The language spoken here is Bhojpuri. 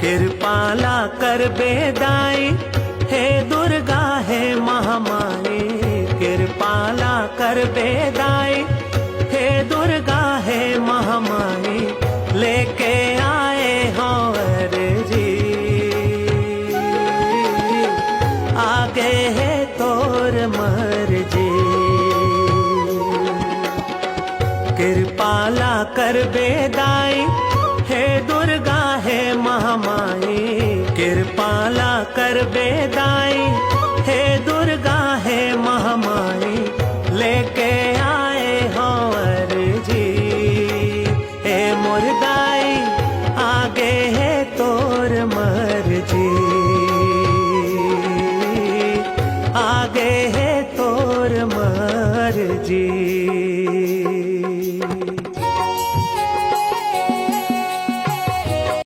कृपाला कर बेदाई, हे दुर्गा हे महामाई। कृपाला कर बेदाई, हे दुर्गा हे महामाई। लेके आए हो अर्जी, आगे है तोर मर्जी। कृपाला कर बेदाई, हे दुर्गा हे महामाई। कृपाला कर बेदाई, हे दुर्गा हे महामाई। लेके आए हो अर्जी, हे मुर्दाई आगे